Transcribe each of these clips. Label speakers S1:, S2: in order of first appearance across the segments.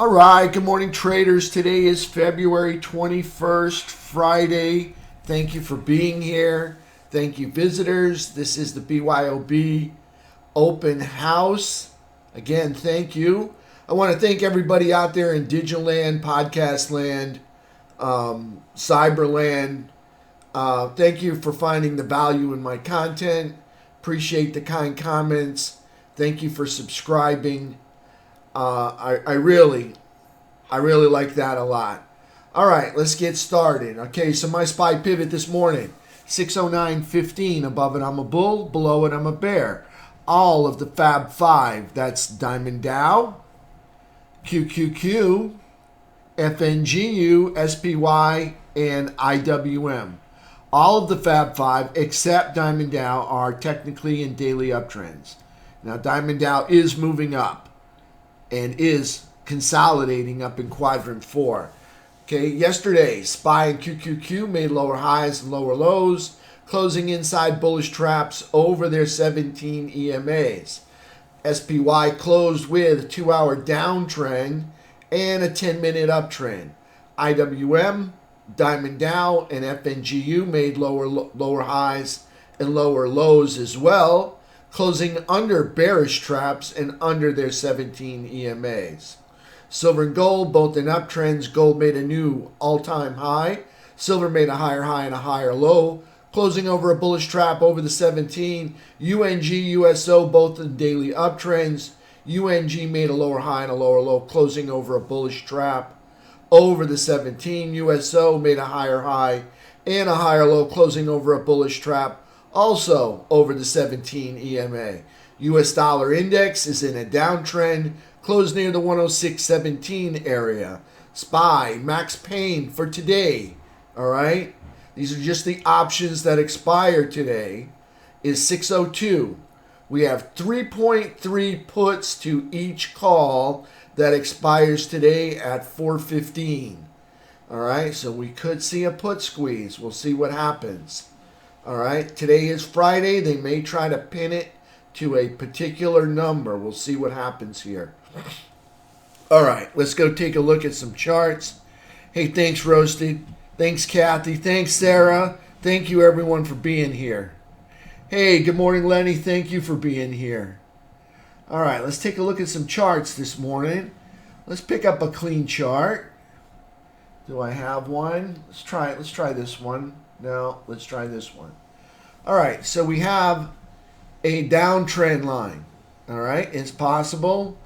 S1: All right, good morning, traders. Today is February 21st, Friday. Thank you for being here. Thank you, visitors. This is the BYOB Open House. Again, thank you. I want to thank everybody out there in Digital Land, Podcast Land, Cyberland. Thank you for finding the value in my content. Appreciate the kind comments. Thank you for subscribing. I really like that a lot. All right, let's get started. Okay, so my SPY pivot this morning, 609.15. Above it, I'm a bull. Below it, I'm a bear. All of the Fab Five, that's Diamond Dow, QQQ, FNGU, SPY, and IWM. All of the Fab Five, except Diamond Dow, are technically in daily uptrends. Now, Diamond Dow is moving up and is consolidating up in quadrant 4. Okay, yesterday, SPY and QQQ made lower highs and lower lows, closing inside bullish traps over their 17 EMAs. SPY closed with a 2-hour downtrend and a 10-minute uptrend. IWM, Diamond Dow, and FNGU made lower highs and lower lows as well, closing under bearish traps and under their 17 EMAs. Silver and gold, both in uptrends. Gold made a new all-time high. Silver made a higher high and a higher low, closing over a bullish trap over the 17. UNG, USO, both in daily uptrends. UNG made a lower high and a lower low, closing over a bullish trap over the 17. USO made a higher high and a higher low, closing over a bullish trap also over the 17 EMA. US dollar index is in a downtrend, closed near the 106.17 area. SPY, max pain for today, all right? These are just the options that expire today, is 602. We have 3.3 puts to each call that expires today at 4:15. All right, so we could see a put squeeze. We'll see what happens. All right, today is Friday. They may try to pin it to a particular number. We'll see what happens here. All right, let's go take a look at some charts. Hey, thanks, Roasted. Thanks, Kathy. Thanks, Sarah. Thank you, everyone, for being here. Hey, good morning, Lenny. Thank you for being here. All right, let's take a look at some charts this morning. Let's pick up a clean chart. Do I have one? Let's try it. Let's try this one. No, let's try this one. All right, so we have a downtrend line. All right, it's possible.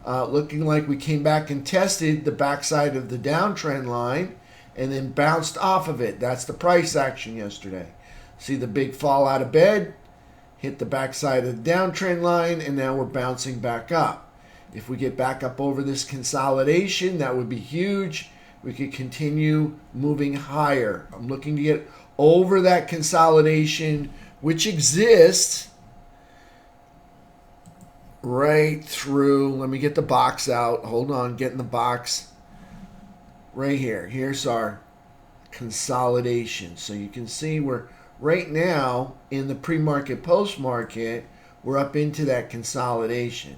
S1: Looking like we came back and tested the backside of the downtrend line and then bounced off of it. That's the price action yesterday. See the big fall out of bed, hit the backside of the downtrend line, and now we're bouncing back up. If we get back up over this consolidation, that would be huge. We could continue moving higher. I'm looking to get over that consolidation, which exists right through. Let me get the box out. Hold on, getting the box right here. Here's our consolidation. So you can see we're right now in the pre-market, post-market, we're up into that consolidation.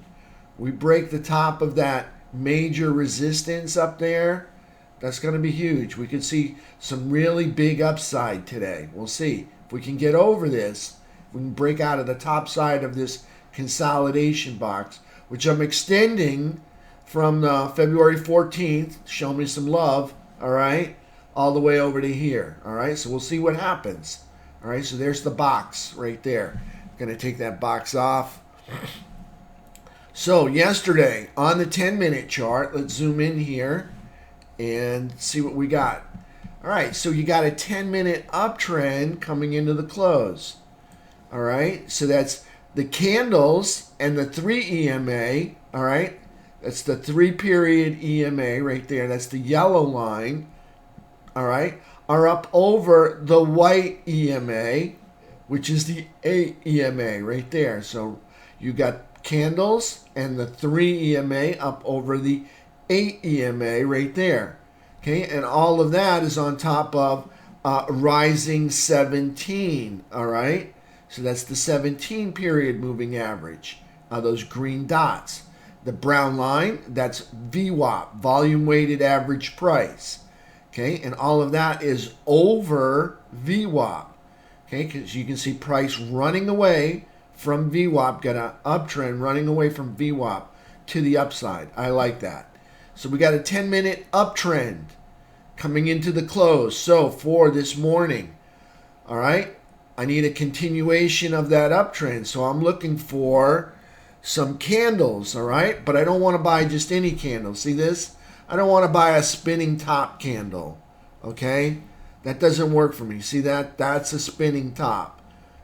S1: We break the top of that major resistance up there. That's going to be huge. We could see some really big upside today. We'll see. If we can get over this, we can break out of the top side of this consolidation box, which I'm extending from February 14th. Show me some love, all right, all the way over to here, all right? So we'll see what happens, all right? So there's the box right there. Going to take that box off. So yesterday on the 10-minute chart, let's zoom in here and see what we got. All right, so you got a 10-minute uptrend coming into the close. All right, so that's the candles and the 3 EMA, all right? That's the 3-period EMA right there. That's the yellow line, all right, are up over the white EMA, which is the 8 EMA right there. So you got candles and the 3 EMA up over the 8 EMA right there. Okay, and all of that is on top of rising 17, all right? So that's the 17 period moving average, those green dots. The brown line, that's VWAP, volume weighted average price. Okay, and all of that is over VWAP. Okay, because you can see price running away from VWAP, got an uptrend running away from VWAP to the upside. I like that. So we got a 10-minute uptrend coming into the close. So for this morning, all right, I need a continuation of that uptrend. So I'm looking for some candles, all right? But I don't want to buy just any candle. See this? I don't want to buy a spinning top candle, okay? That doesn't work for me. See that? That's a spinning top,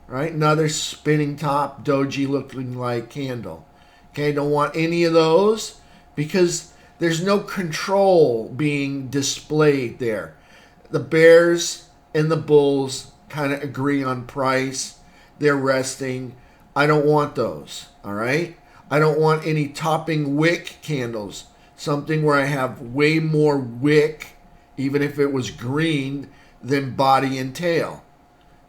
S1: right? Another spinning top, doji looking like candle. Okay, don't want any of those because there's no control being displayed there. The bears and the bulls kind of agree on price. They're resting. I don't want those, all right? I don't want any topping wick candles, something where I have way more wick, even if it was green, than body and tail,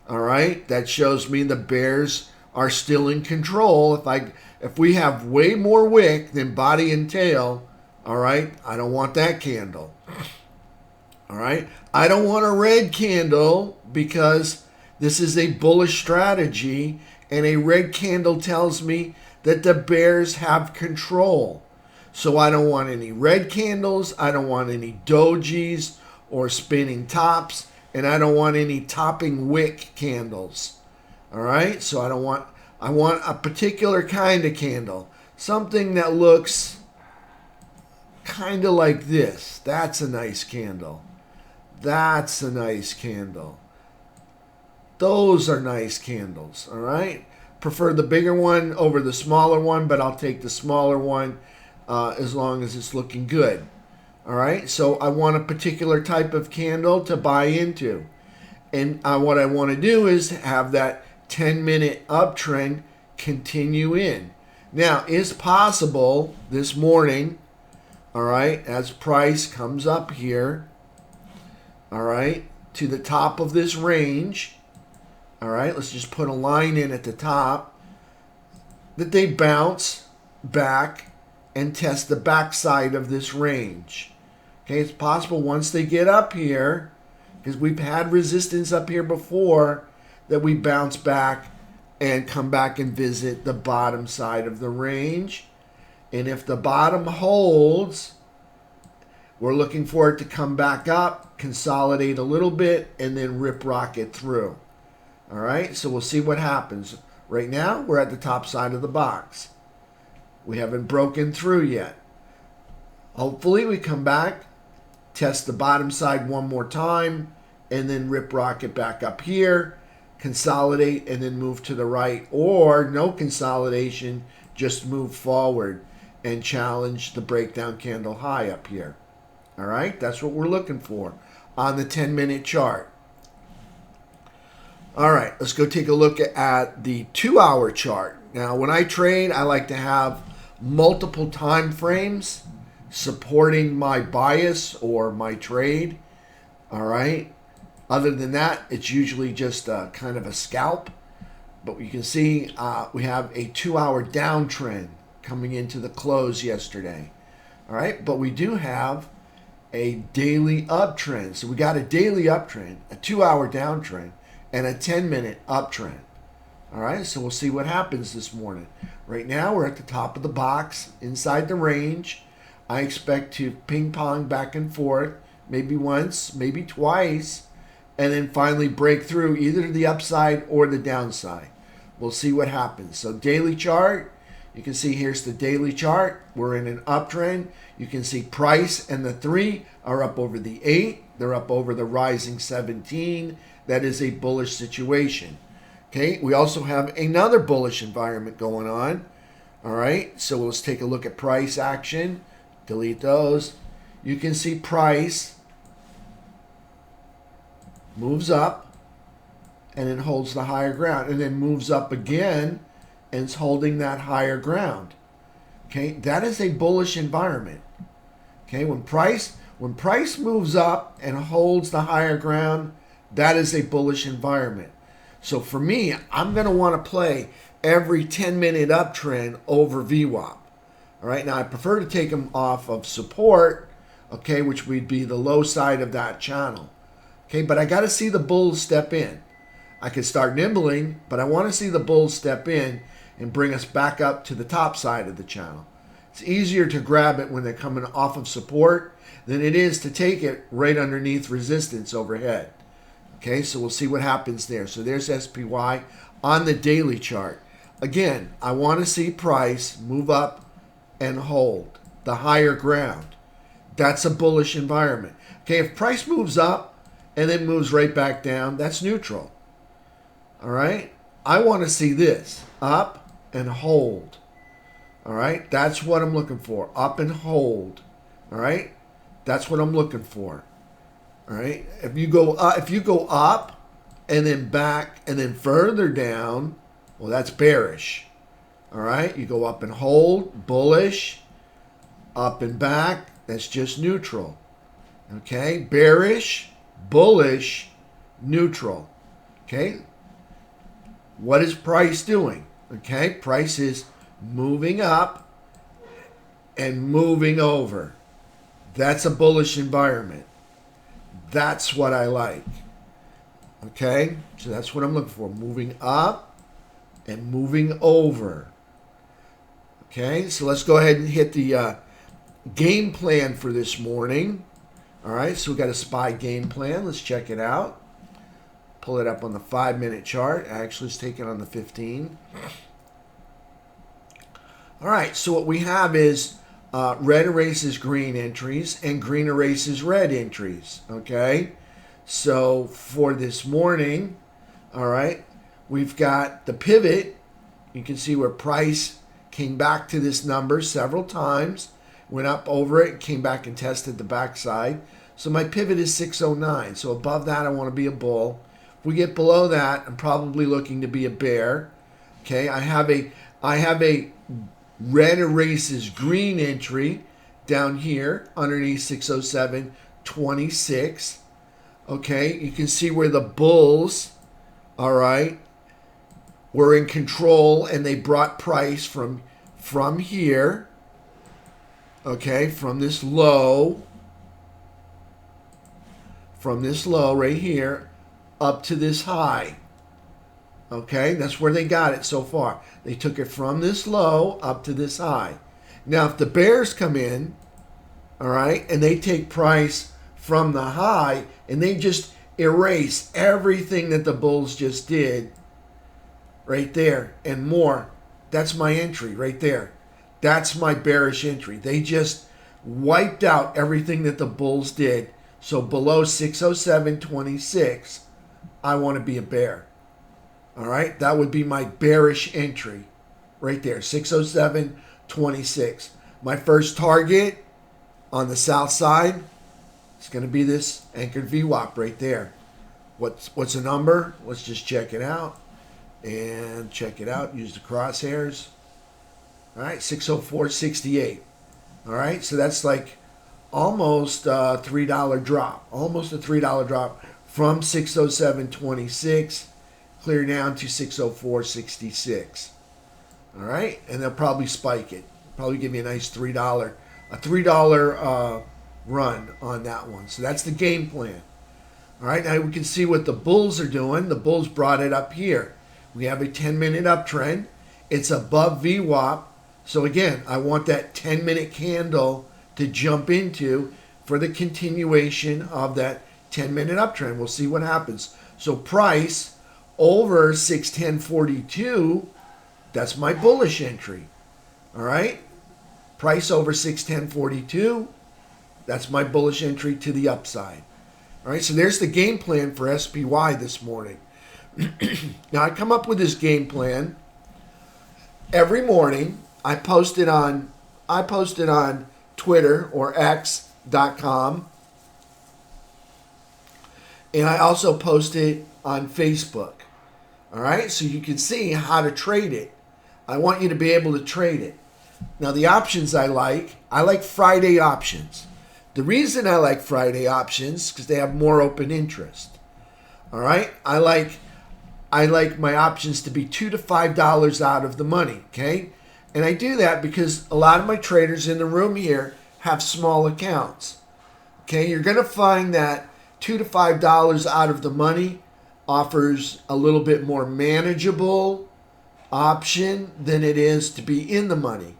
S1: all right? That shows me the bears are still in control. If we have way more wick than body and tail, all right, I don't want that candle, all right? I don't want a red candle because this is a bullish strategy, and a red candle tells me that the bears have control. So I don't want any red candles, I don't want any dojis or spinning tops, and I don't want any topping wick candles. All right? So I want a particular kind of candle, something that looks kind of like this. That's a nice candle. That's a nice candle. Those are nice candles, all right? Prefer the bigger one over the smaller one, but I'll take the smaller one as long as it's looking good, all right? So I want a particular type of candle to buy into. And what I want to do is have that 10-minute uptrend continue in. Now, it's possible this morning, all right, as price comes up here, all right, to the top of this range, all right, let's just put a line in at the top, that they bounce back and test the backside of this range. Okay, it's possible once they get up here, because we've had resistance up here before, that we bounce back and come back and visit the bottom side of the range. And if the bottom holds, we're looking for it to come back up, consolidate a little bit, and then rip rocket through. All right, so we'll see what happens. Right now, we're at the top side of the box. We haven't broken through yet. Hopefully, we come back, test the bottom side one more time, and then rip rocket back up here, consolidate, and then move to the right. Or no consolidation, just move forward and challenge the breakdown candle high up here. All right, that's what we're looking for on the 10-minute chart. All right, let's go take a look at the 2-hour chart. Now, when I trade, I like to have multiple time frames supporting my bias or my trade. All right. Other than that, it's usually just kind of a scalp. But you can see we have a 2-hour downtrend coming into the close yesterday. All right, but we do have a daily uptrend. So we got a daily uptrend, a 2-hour downtrend, and a 10-minute uptrend. All right, so we'll see what happens this morning. Right now, we're at the top of the box, inside the range. I expect to ping pong back and forth, maybe once, maybe twice, and then finally break through either the upside or the downside. We'll see what happens. So daily chart, you can see here's the daily chart. We're in an uptrend. You can see price and the 3 are up over the 8. They're up over the rising 17. That is a bullish situation. Okay, we also have another bullish environment going on. All right, so let's take a look at price action. Delete those. You can see price moves up and then holds the higher ground and then moves up again and is holding that higher ground. Okay, that is a bullish environment. Okay, when price moves up and holds the higher ground, that is a bullish environment. So for me, I'm going to want to play every 10-minute uptrend over VWAP. All right, now I prefer to take them off of support, okay, which would be the low side of that channel. Okay, but I got to see the bulls step in. I could start nibbling, but I want to see the bulls step in and bring us back up to the top side of the channel. It's easier to grab it when they're coming off of support than it is to take it right underneath resistance overhead. Okay, so we'll see what happens there. So there's SPY on the daily chart. Again, I want to see price move up and hold the higher ground. That's a bullish environment. Okay, if price moves up and then moves right back down, that's neutral. All right, I want to see this up and hold. All right, that's what I'm looking for. Up and hold. All right, that's what I'm looking for. All right, if you go up and then back and then further down, well, that's bearish. All right, you go up and hold, bullish, up and back, that's just neutral. Okay, bearish, bullish, neutral. Okay, what is price doing? Okay, price is moving up and moving over. That's a bullish environment. That's what I like. Okay, so that's what I'm looking for. Moving up and moving over. Okay, so let's go ahead and hit the game plan for this morning. All right, so we got a SPY game plan. Let's check it out. Pull it up on the 5-minute chart. Actually, let's take it on the 15. All right, so what we have is red erases green entries and green erases red entries. Okay, so for this morning, all right, we've got the pivot. You can see where price came back to this number several times, went up over it, came back and tested the backside. So my pivot is 609. So above that, I want to be a bull. If we get below that, I'm probably looking to be a bear. Okay, I have a red erases green entry down here underneath 607.26. Okay, you can see where the bulls, all right, were in control and they brought price from here, okay, from this low right here up to this high. Okay, that's where they got it so far. They took it from this low up to this high. Now, if the bears come in, all right, and they take price from the high and they just erase everything that the bulls just did right there and more, that's my entry right there. That's my bearish entry. They just wiped out everything that the bulls did. So below 607.26, I want to be a bear. All right, that would be my bearish entry right there, 607.26. My first target on the south side is going to be this anchored VWAP right there. What's the number? Let's just check it out. And check it out. Use the crosshairs. All right, 604.68. All right, so that's like almost a $3 drop. Almost a $3 drop from 607.26 clear down to 604.66. All right, and they'll probably spike it. Probably give me a nice $3 run on that one. So that's the game plan. All right, now we can see what the bulls are doing. The bulls brought it up here. We have a 10-minute uptrend. It's above VWAP. So again, I want that 10-minute candle to jump into for the continuation of that 10-minute uptrend. We'll see what happens. So price over 610.42, that's my bullish entry. All right? Price over 610.42, that's my bullish entry to the upside. All right, so there's the game plan for SPY this morning. Now, I come up with this game plan every morning. I post it on Twitter or X.com. And I also post it on Facebook. All right, so you can see how to trade it. I want you to be able to trade it. Now, the options I like Friday options. The reason I like Friday options because they have more open interest. All right, I like my options to be $2 to $5 out of the money. Okay, And I do that because a lot of my traders in the room here have small accounts. Okay, you're going to find that $2 to $5 out of the money offers a little bit more manageable option than it is to be in the money.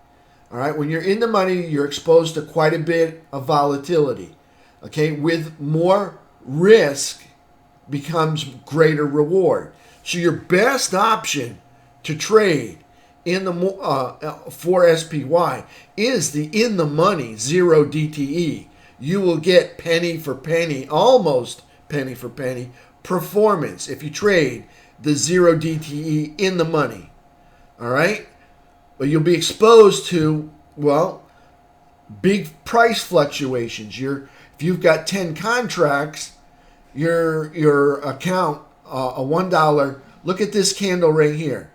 S1: All right, when you're in the money, you're exposed to quite a bit of volatility. Okay, with more risk becomes greater reward. So your best option to trade in the for SPY is the in the money 0 DTE. You will get penny for penny, almost penny for penny performance if you trade the 0 DTE in the money. All right? But you'll be exposed to, well, big price fluctuations. If you've got 10 contracts, your account, a $1, look at this candle right here.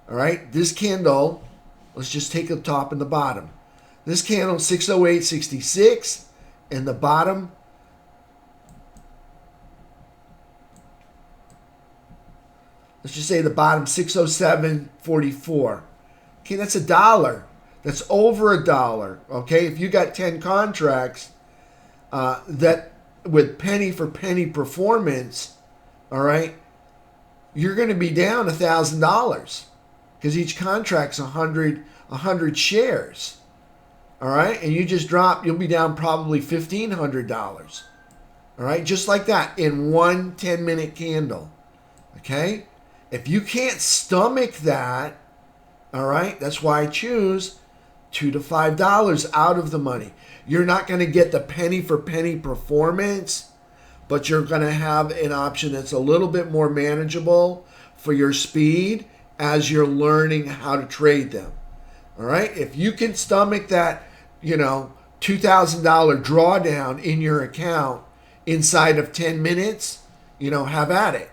S1: All right? This candle, let's just take the top and the bottom. This candle, 608.66, and the bottom, let's just say the bottom 607.44. Okay, that's $1. That's over $1. Okay, if you got 10 contracts that with penny for penny performance, all right, you're going to be down $1,000 because each contract's 100 shares. All right, and you just drop, you'll be down probably $1,500. All right, just like that in one 10-minute candle. Okay, if you can't stomach that, all right, that's why I choose $2 to $5 out of the money. You're not going to get the penny for penny performance, but you're going to have an option that's a little bit more manageable for your speed as you're learning how to trade them. All right, if you can stomach that, $2,000 drawdown in your account inside of 10 minutes, have at it.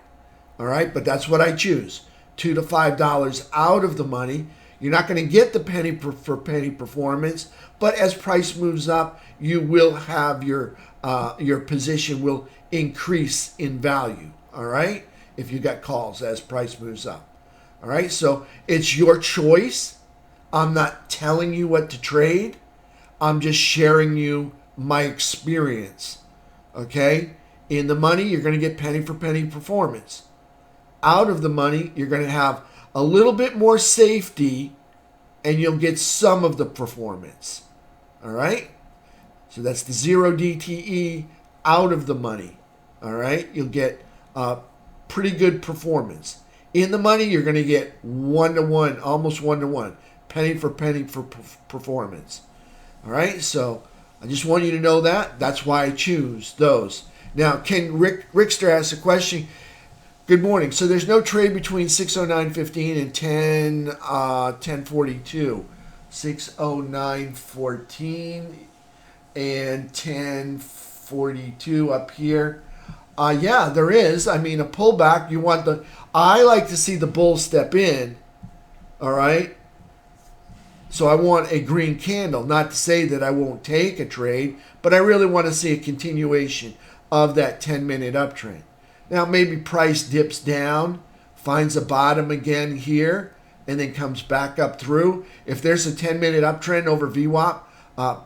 S1: All right, but that's what I choose. $2 to $5 out of the money. You're not going to get the penny for penny performance, but as price moves up, you will have your position will increase in value. All right, if you got calls as price moves up. All right, so it's your choice. I'm not telling you what to trade. I'm just sharing you my experience. Okay, in the money, you're going to get penny for penny performance. Out of the money, you're going to have a little bit more safety and you'll get some of the performance. All right? So that's the 0 DTE out of the money. All right? You'll get pretty good performance. In the money, you're going to get 1-to-1, almost 1-to-1, penny for performance. All right? So I just want you to know that. That's why I choose those. Now, Rickster asks a question. Good morning. So there's no trade between 609.15 and 10:42. 609.14 and 10:42 up here. Yeah, there is. I mean, a pullback. I like to see the bull step in. All right. So I want a green candle. Not to say that I won't take a trade, but I really want to see a continuation of that 10-minute uptrend. Now, maybe price dips down, finds a bottom again here, and then comes back up through. If there's a 10-minute uptrend over VWAP,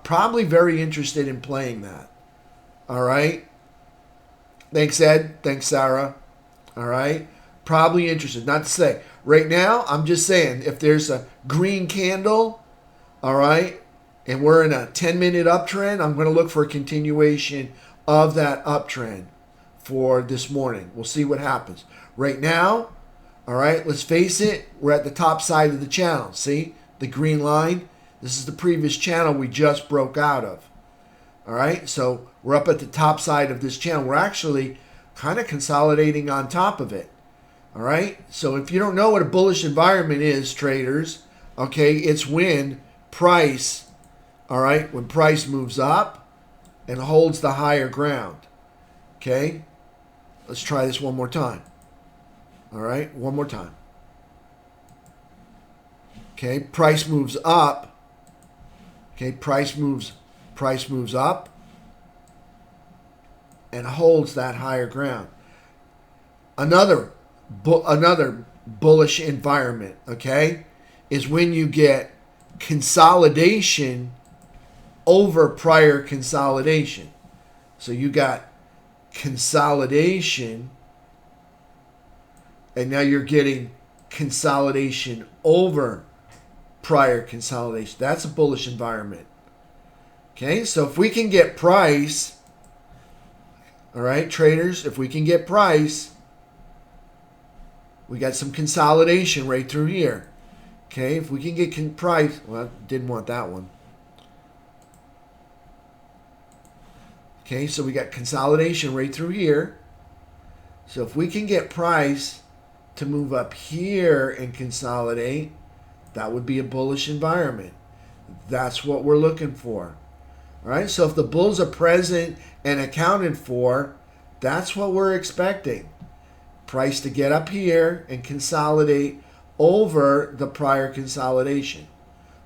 S1: probably very interested in playing that. All right? Thanks, Ed. Thanks, Sarah. All right? Probably interested. Not to say. Right now, I'm just saying, if there's a green candle, all right, and we're in a 10-minute uptrend, I'm going to look for a continuation of that uptrend for this morning. We'll see what happens. Right now, all right, let's face it, we're at the top side of the channel. See the green line? This is the previous channel we just broke out of. All right, so we're up at the top side of this channel. We're actually kind of consolidating on top of it. All right, so if you don't know what a bullish environment is, traders, okay, it's when price, all right, when price moves up and holds the higher ground. Okay, let's try this one more time. All right, one more time. Okay, price moves up. Okay, price moves up and holds that higher ground. Another bullish environment, okay, is when you get consolidation over prior consolidation. So you got consolidation, and now you're getting consolidation over prior consolidation. That's a bullish environment. Okay, so if we can get price, all right, traders, if we can get price, we got some consolidation right through here. Okay, if we can get price, well, didn't want that one. Okay, so we got consolidation right through here. So if we can get price to move up here and consolidate, that would be a bullish environment. That's what we're looking for. All right, so if the bulls are present and accounted for, that's what we're expecting. Price to get up here and consolidate over the prior consolidation.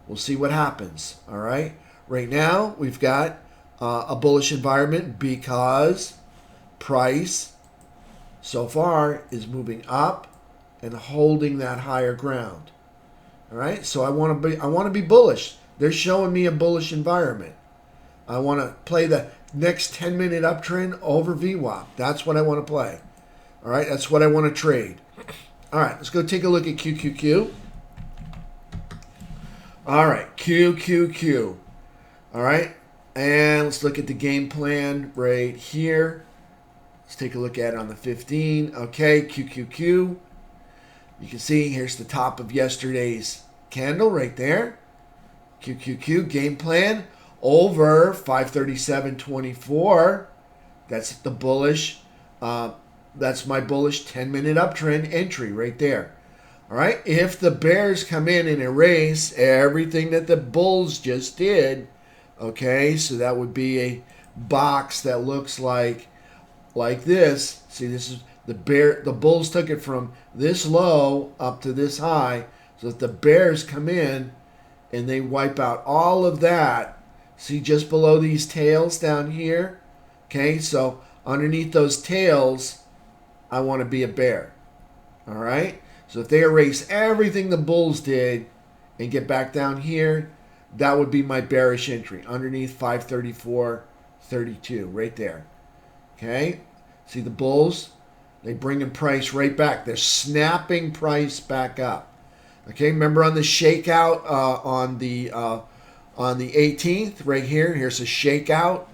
S1: We'll see what happens. All right, right now we've got a bullish environment because price so far is moving up and holding that higher ground. All right, so I want to be bullish. They're showing me a bullish environment. I want to play the next 10-minute uptrend over VWAP. That's what I want to play. All right, that's what I want to trade. All right, let's go take a look at QQQ. All right, QQQ. All right, and let's look at the game plan right here. Let's take a look at it on the 15. Okay, QQQ. You can see here's the top of yesterday's candle right there. QQQ game plan over 537.24. That's the bullish. That's my bullish 10-minute uptrend entry right there. All right. If the bears come in and erase everything that the bulls just did, okay, so that would be a box that looks like this. See, this is the bulls took it from this low up to this high. So if the bears come in and they wipe out all of that, see just below these tails down here, okay, so underneath those tails, I want to be a bear. All right, so if they erase everything the bulls did and get back down here, that would be my bearish entry underneath 534.32 right there. Okay, see the bulls, they bring in price right back. They're snapping price back up. Okay, remember on the shakeout on the 18th right here. Here's a shakeout.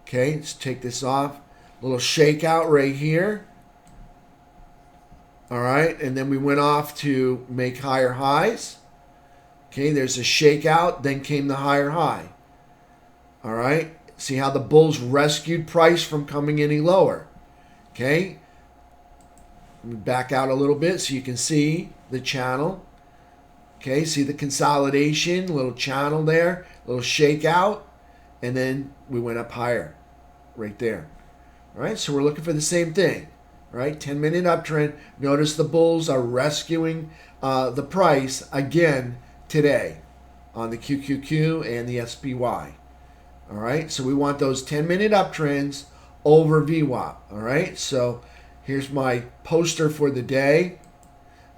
S1: Okay, let's take this off. Little shakeout right here. All right, and then we went off to make higher highs. Okay, there's a shakeout, then came the higher high. All right, see how the bulls rescued price from coming any lower. Okay, let me back out a little bit so you can see the channel. Okay, see the consolidation, little channel there, little shakeout, and then we went up higher right there. All right, so we're looking for the same thing. All right, 10-minute uptrend. Notice the bulls are rescuing the price again today on the QQQ and the SPY. All right, so we want those 10-minute uptrends over VWAP. All right, so here's my poster for the day.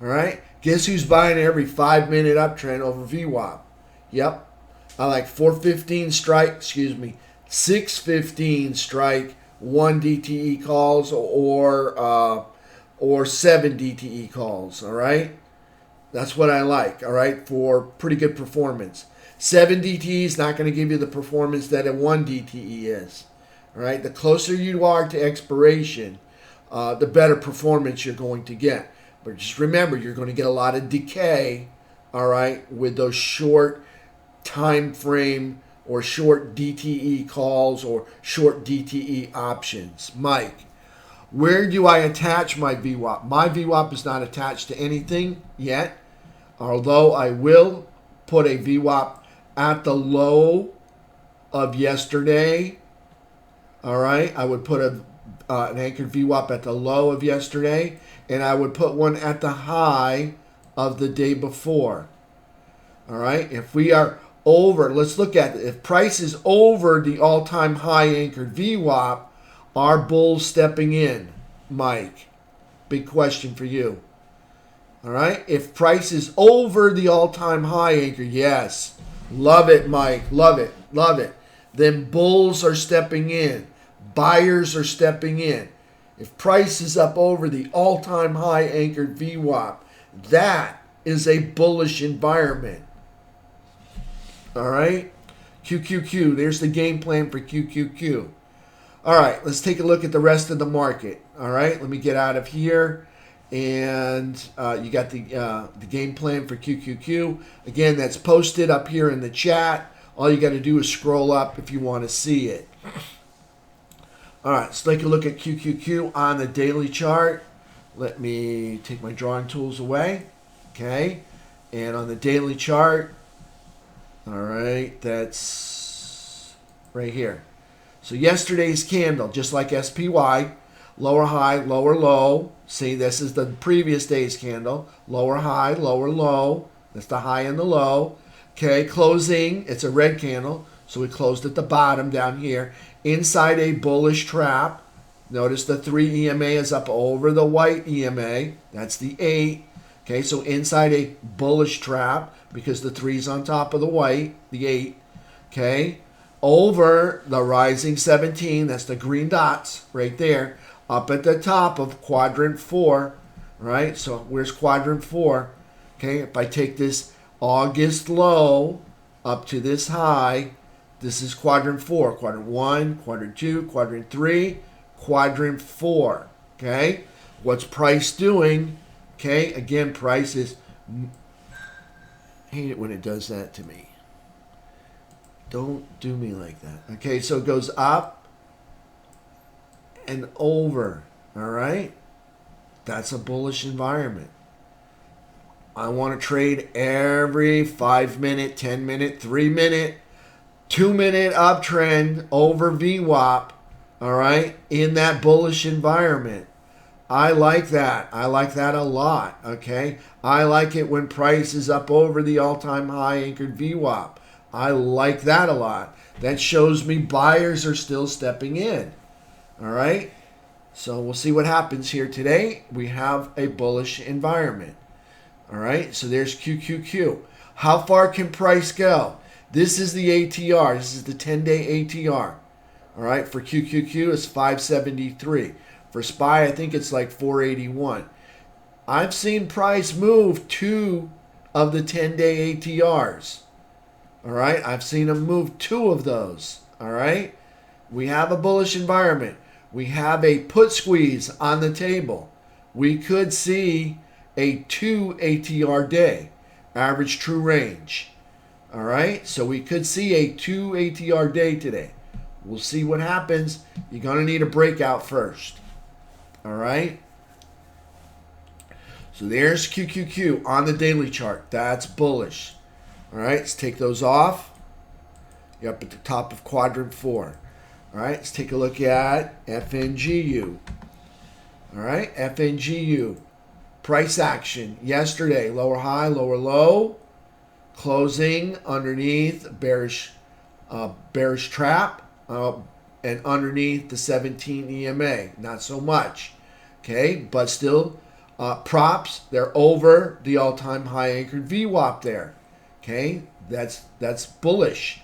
S1: All right, guess who's buying every 5-minute uptrend over VWAP? Yep, I like 415 strike, 615 strike, 1 DTE calls or 7 DTE calls. All right, that's what I like. All right, for pretty good performance. 7 DTE is not going to give you the performance that a 1 DTE is. All right, the closer you are to expiration, the better performance you're going to get. But just remember, you're going to get a lot of decay, all right, with those short time frame or short DTE calls or short DTE options. Mike, where do I attach my VWAP? My VWAP is not attached to anything yet, although I will put a VWAP at the low of yesterday. All right, I would put an anchored VWAP at the low of yesterday, and I would put one at the high of the day before. All right, if we are over, let's look at it. If price is over the all-time high anchored VWAP, are bulls stepping in? Mike, big question for you. All right. If price is over the all-time high anchor, yes. Love it, Mike. Love it. Love it. Then bulls are stepping in. Buyers are stepping in. If price is up over the all-time high anchored VWAP, that is a bullish environment. All right. QQQ. There's the game plan for QQQ. All right. Let's take a look at the rest of the market. All right. Let me get out of here. And you got the game plan for QQQ. Again, that's posted up here in the chat. All you got to do is scroll up if you want to see it. All right, let's take a look at QQQ on the daily chart. Let me take my drawing tools away. Okay, and on the daily chart, all right, that's right here. So yesterday's candle, just like SPY, lower high, lower low. See, this is the previous day's candle. Lower high, lower low. That's the high and the low. Okay, closing. It's a red candle. So we closed at the bottom down here. Inside a bullish trap. Notice the 3 EMA is up over the white EMA. That's the 8. Okay, so inside a bullish trap because the 3 is on top of the white, the 8. Okay, over the rising 17. That's the green dots right there. Up at the top of quadrant 4, right? So where's quadrant 4? Okay, if I take this August low up to this high, this is quadrant 4. Quadrant 1, quadrant 2, quadrant 3, quadrant 4. Okay, what's price doing? Okay, again, price is, I hate it when it does that to me. Don't do me like that. Okay, so it goes up and over. All right, that's a bullish environment. I want to trade every 5-minute, 10-minute, 3-minute, 2-minute uptrend over VWAP. All right, in that bullish environment. I like that. I like that a lot. Okay, I like it when price is up over the all-time high anchored VWAP. I like that a lot. That shows me buyers are still stepping in. All right, so we'll see what happens here today. We have a bullish environment. All right, so there's QQQ. How far can price go? This is the ATR. This is the 10-day ATR. All right, for QQQ, it's 573. For SPY, I think it's like 481. I've seen price move 2 of the 10-day ATRs. All right, I've seen them move 2 of those. All right, we have a bullish environment. We have a put squeeze on the table. We could see a 2 ATR day, average true range. All right, so we could see a 2 ATR day today. We'll see what happens. You're going to need a breakout first. All right, so there's QQQ on the daily chart. That's bullish. All right, let's take those off. You're up at the top of quadrant 4. All right, let's take a look at FNGU. All right, FNGU. Price action yesterday, lower high, lower low, closing underneath bearish trap and underneath the 17 EMA. Not so much, okay, but still props. They're over the all-time high anchored VWAP there. Okay, that's bullish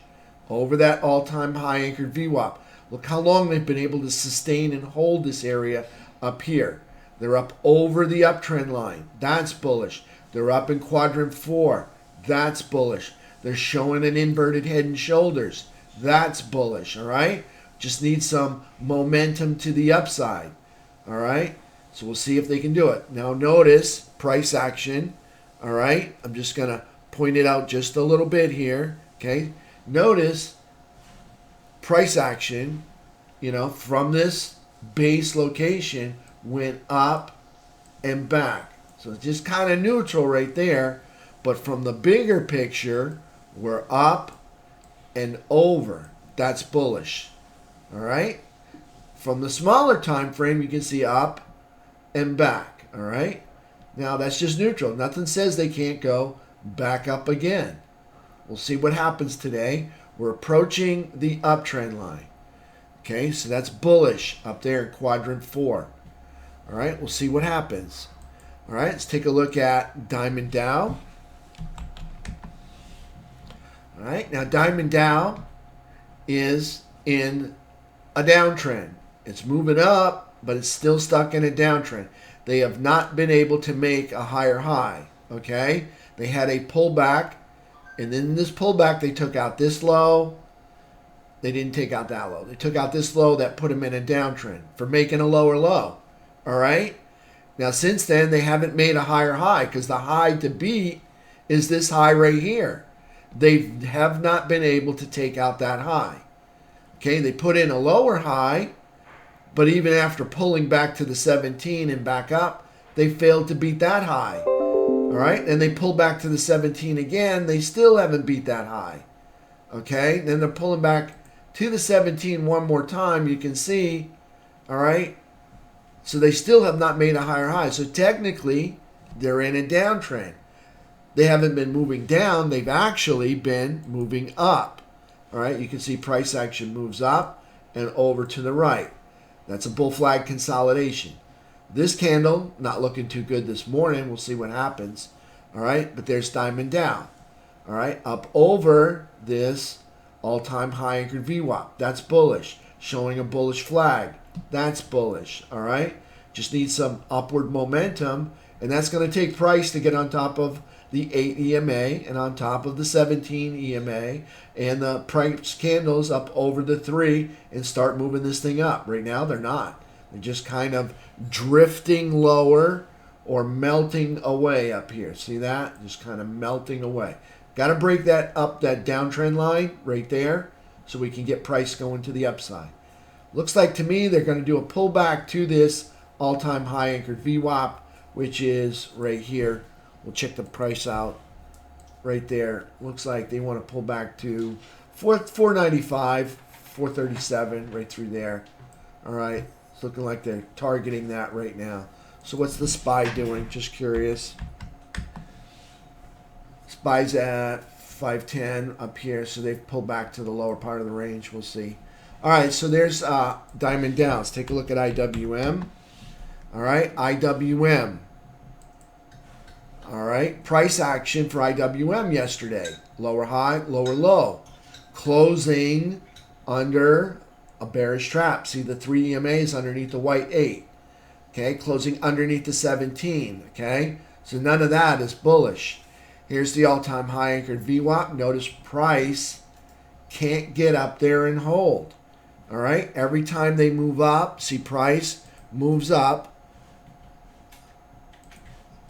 S1: over that all-time high anchored VWAP. Look how long they've been able to sustain and hold this area up here. They're up over the uptrend line. That's bullish. They're up in quadrant 4. That's bullish. They're showing an inverted head and shoulders. That's bullish, all right? Just need some momentum to the upside, all right? So we'll see if they can do it. Now notice price action, all right? I'm just going to point it out just a little bit here, okay? Notice price action, from this base location went up and back. So it's just kind of neutral right there. But from the bigger picture, we're up and over. That's bullish. All right? From the smaller time frame, you can see up and back. All right? Now, that's just neutral. Nothing says they can't go back up again. We'll see what happens today. We're approaching the uptrend line. Okay, so that's bullish up there in quadrant 4. All right, we'll see what happens. All right, let's take a look at Diamond Dow. All right, now Diamond Dow is in a downtrend. It's moving up, but it's still stuck in a downtrend. They have not been able to make a higher high, okay? They had a pullback, and then this pullback, they took out this low. They didn't take out that low. They took out this low that put them in a downtrend for making a lower low, all right? Now, since then, they haven't made a higher high because the high to beat is this high right here. They have not been able to take out that high. Okay, they put in a lower high, but even after pulling back to the 17 and back up, they failed to beat that high. All right, and they pull back to the 17 again. They still haven't beat that high. Okay, then they're pulling back to the 17 one more time. You can see, all right, so they still have not made a higher high. So technically, they're in a downtrend. They haven't been moving down. They've actually been moving up. All right, you can see price action moves up and over to the right. That's a bull flag consolidation. This candle, not looking too good this morning. We'll see what happens. All right, but there's Diamond Down. All right, up over this all-time high anchored VWAP. That's bullish, showing a bullish flag. That's bullish. All right, just need some upward momentum, and that's going to take price to get on top of the 8 EMA and on top of the 17 EMA and the price candles up over the 3 and start moving this thing up. Right now, they're not. They're just kind of drifting lower or melting away up here. See that? Just kind of melting away. Got to break that up, that downtrend line right there, so we can get price going to the upside. Looks like to me they're going to do a pullback to this all-time high anchored VWAP, which is right here. We'll check the price out right there. Looks like they want to pull back to 495, 437, right through there. All right. It's looking like they're targeting that right now. So what's the SPY doing? Just curious. SPY's at 510 up here, so they've pulled back to the lower part of the range. We'll see. All right, so there's Diamond Down. Let's take a look at IWM. All right, IWM. All right, price action for IWM yesterday. Lower high, lower low. Closing under a bearish trap. See the 3 EMAs underneath the white 8. Okay, closing underneath the 17. Okay, so none of that is bullish. Here's the all-time high anchored VWAP. Notice price can't get up there and hold. All right, every time they move up, see price moves up.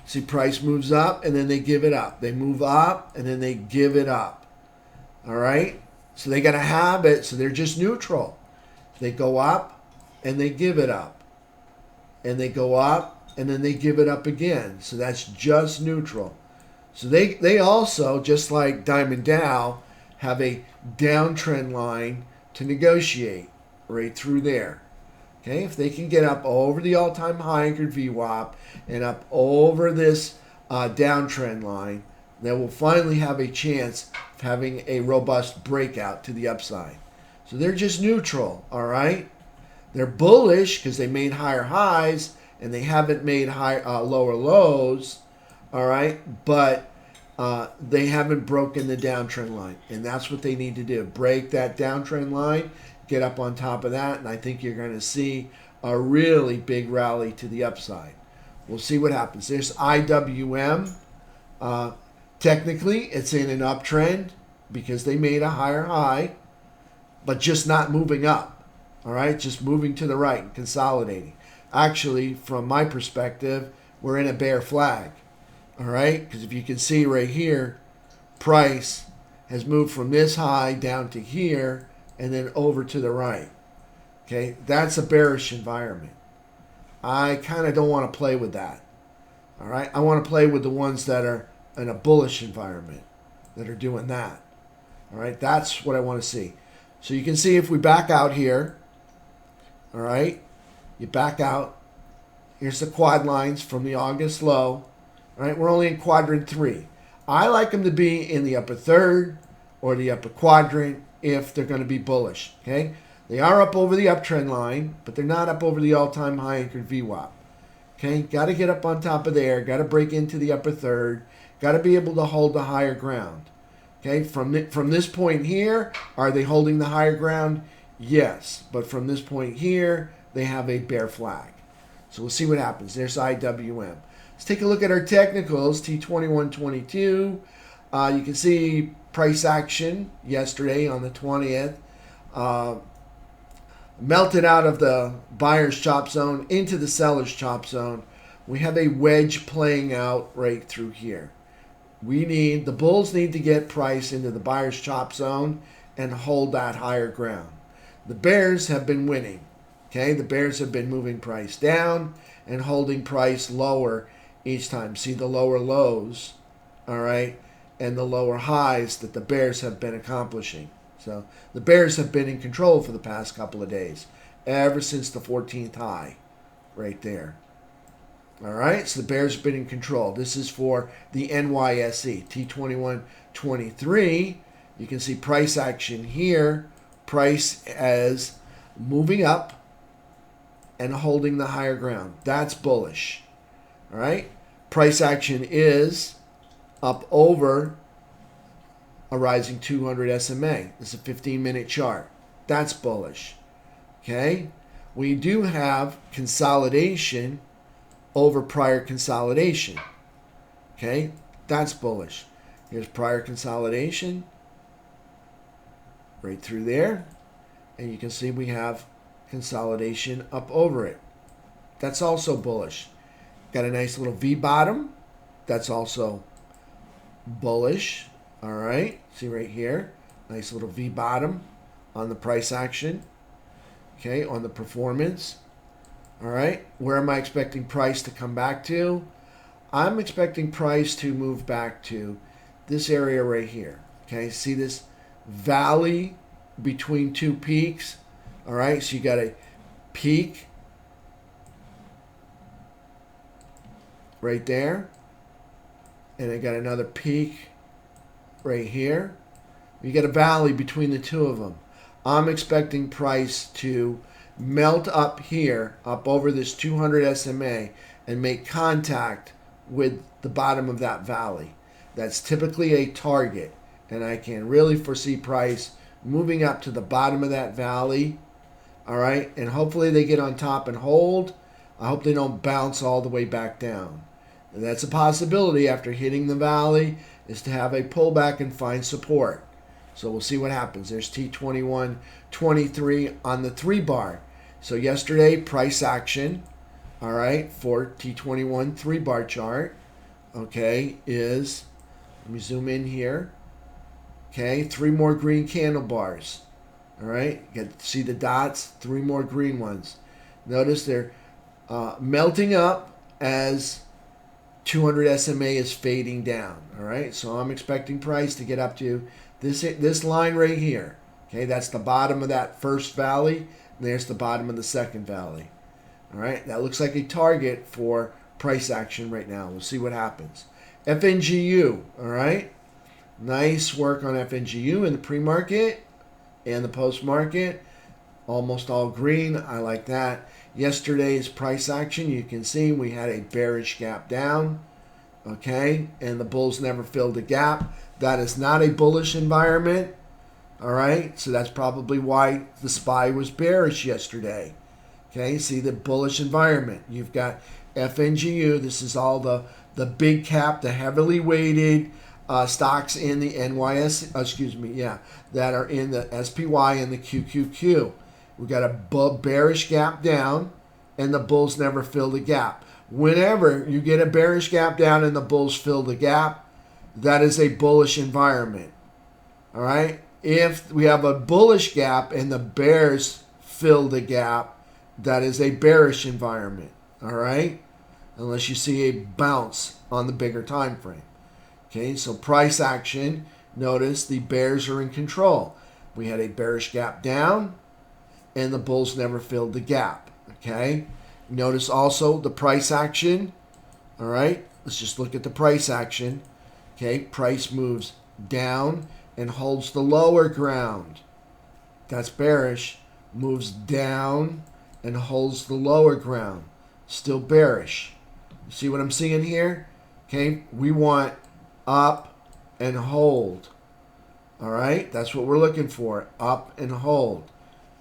S1: See, price moves up, and then they give it up. They move up, and then they give it up. All right? So they got to have it, so they're just neutral. They go up, and they give it up. And they go up, and then they give it up again. So that's just neutral. So they also, just like Diamond Dow, have a downtrend line to negotiate right through there. Okay, if they can get up over the all-time high anchored VWAP and up over this downtrend line, then we'll finally have a chance of having a robust breakout to the upside. So they're just neutral, all right? They're bullish because they made higher highs and they haven't made lower lows, all right? But they haven't broken the downtrend line, and that's what they need to do. Break that downtrend line, get up on top of that, and I think you're going to see a really big rally to the upside. We'll see what happens. There's IWM. Technically, it's in an uptrend because they made a higher high, but just not moving up. All right, just moving to the right and consolidating. Actually, from my perspective, we're in a bear flag. All right, because if you can see right here, price has moved from this high down to here and then over to the right. Okay, that's a bearish environment. I kind of don't want to play with that. All right, I want to play with the ones that are in a bullish environment that are doing that. All right, that's what I want to see. So you can see if we back out here, all right, you back out. Here's the quad lines from the August low. All right, we're only in quadrant 3. I like them to be in the upper third or the upper quadrant if they're going to be bullish. Okay, they are up over the uptrend line, but they're not up over the all-time high anchored VWAP. Okay, got to get up on top of there. Got to break into the upper third. Got to be able to hold the higher ground. Okay, from this point here, are they holding the higher ground? Yes, but from this point here, they have a bear flag. So we'll see what happens. There's IWM. Let's take a look at our technicals, T2122. You can see price action yesterday on the 20th. Melted out of the buyer's chop zone into the seller's chop zone. We have a wedge playing out right through here. The bulls need to get price into the buyer's chop zone and hold that higher ground. The bears have been winning. Okay, the bears have been moving price down and holding price lower each time. See the lower lows, all right, and the lower highs that the bears have been accomplishing. So the bears have been in control for the past couple of days, ever since the 14th high right there. All right, so the bears have been in control. This is for the NYSE, T2123. You can see price action here. Price as moving up and holding the higher ground. That's bullish. All right, price action is up over a rising 200 SMA. This is a 15-minute chart. That's bullish. Okay, we do have consolidation over prior consolidation. Okay, that's bullish. Here's prior consolidation right through there, and you can see we have consolidation up over it. That's also bullish. Got a nice little V bottom. That's also bullish. All right, see right here, nice little V bottom on the price action. Okay, on the performance. All right, where am I expecting price to come back to? I'm expecting price to move back to this area right here. Okay, see this valley between two peaks? All right, so you got a peak right there, and I got another peak right here. You got a valley between the two of them. I'm expecting price to melt up here, up over this 200 SMA, and make contact with the bottom of that valley. That's typically a target, and I can really foresee price moving up to the bottom of that valley. All right, and hopefully they get on top and hold. I hope they don't bounce all the way back down. And that's a possibility after hitting the valley, is to have a pullback and find support. So we'll see what happens. There's T2123 on the 3-bar. So yesterday, price action, all right, for T21 3-bar chart, okay, is, let me zoom in here, okay, 3 more green candle bars, all right, you get to see the dots, 3 more green ones. Notice they're melting up as 200 SMA is fading down, all right, so I'm expecting price to get up to this line right here, okay, that's the bottom of that first valley, and there's the bottom of the second valley. All right, that looks like a target for price action right now. We'll see what happens. FNGU, all right, nice work on FNGU in the pre-market and the post-market. Almost all green. I like that. Yesterday's price action, you can see we had a bearish gap down, okay, and the bulls never filled the gap. That is not a bullish environment, all right, so that's probably why the SPY was bearish yesterday. Okay, see the bullish environment. You've got FNGU. This is all the big cap, the heavily weighted stocks in the NYS, that are in the SPY and the QQQ. We got a bearish gap down, and the bulls never fill the gap. Whenever you get a bearish gap down and the bulls fill the gap, that is a bullish environment. All right. If we have a bullish gap and the bears fill the gap, that is a bearish environment. All right. Unless you see a bounce on the bigger time frame. Okay. So price action. Notice the bears are in control. We had a bearish gap down, and the bulls never filled the gap. Okay. Notice also the price action. All right. Let's just look at the price action. Okay. Price moves down and holds the lower ground. That's bearish. Moves down and holds the lower ground. Still bearish. See what I'm seeing here? Okay, we want up and hold. All right, that's what we're looking for, up and hold.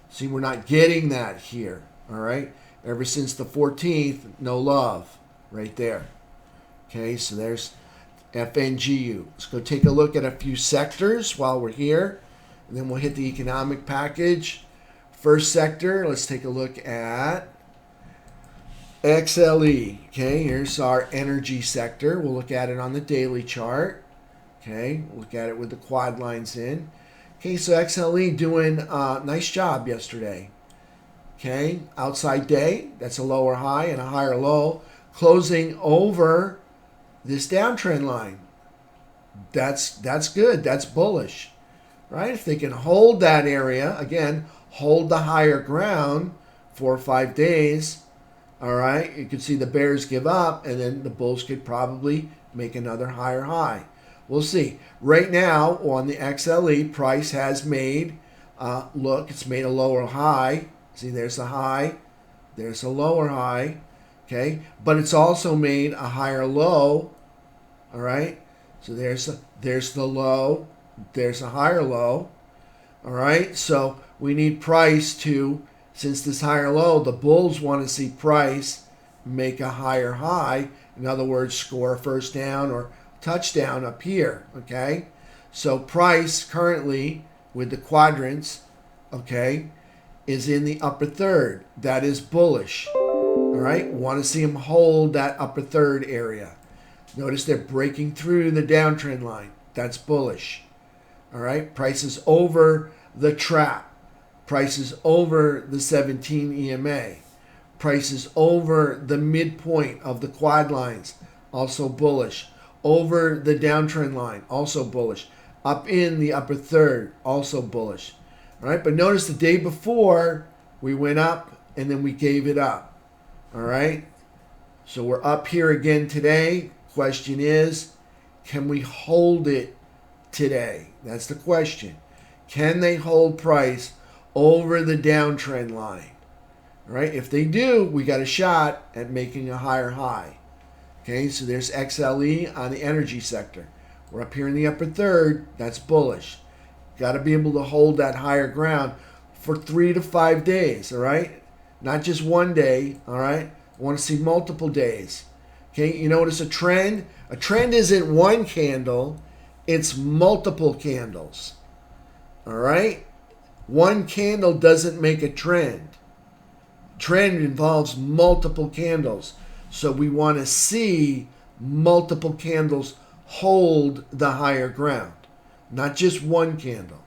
S1: See, we're not getting that here. All right, ever since the 14th, no love right there. Okay, so there's FNGU. Let's go take a look at a few sectors while we're here, and then we'll hit the economic package. First sector, let's take a look at XLE. Okay, here's our energy sector. We'll look at it on the daily chart. Okay, we'll look at it with the quad lines in. Okay, so XLE doing a nice job yesterday. Okay, outside day, that's a lower high and a higher low, closing over this downtrend line. That's good. That's bullish, right? If they can hold that area, again, hold the higher ground 4 or 5 days, all right, you can see the bears give up, and then the bulls could probably make another higher high. We'll see. Right now, on the XLE, price has made, look, it's made a lower high. See, there's a high. There's a lower high. Okay, but it's also made a higher low. All right, so there's the low. There's a higher low. All right, so we need price to, since this higher low, the bulls want to see price make a higher high. In other words, score a first down or touchdown up here. Okay, so price currently with the quadrants, okay, is in the upper third. That is bullish. All right, want to see them hold that upper third area. Notice they're breaking through the downtrend line. That's bullish. All right, price is over the trap. Price is over the 17 EMA. Price is over the midpoint of the quad lines. Also bullish. Over the downtrend line. Also bullish. Up in the upper third. Also bullish. All right, but notice the day before we went up and then we gave it up. All right, so we're up here again today. Question is, can we hold it today? That's the question. Can they hold price over the downtrend line? All right, if they do, we got a shot at making a higher high. Okay, so there's XLE on the energy sector. We're up here in the upper third. That's bullish. Got to be able to hold that higher ground for 3 to 5 days, all right? Not just one day, all right? I want to see multiple days. Okay, you notice a trend? A trend isn't one candle, it's multiple candles. All right? One candle doesn't make a trend. Trend involves multiple candles. So we want to see multiple candles hold the higher ground, not just one candle.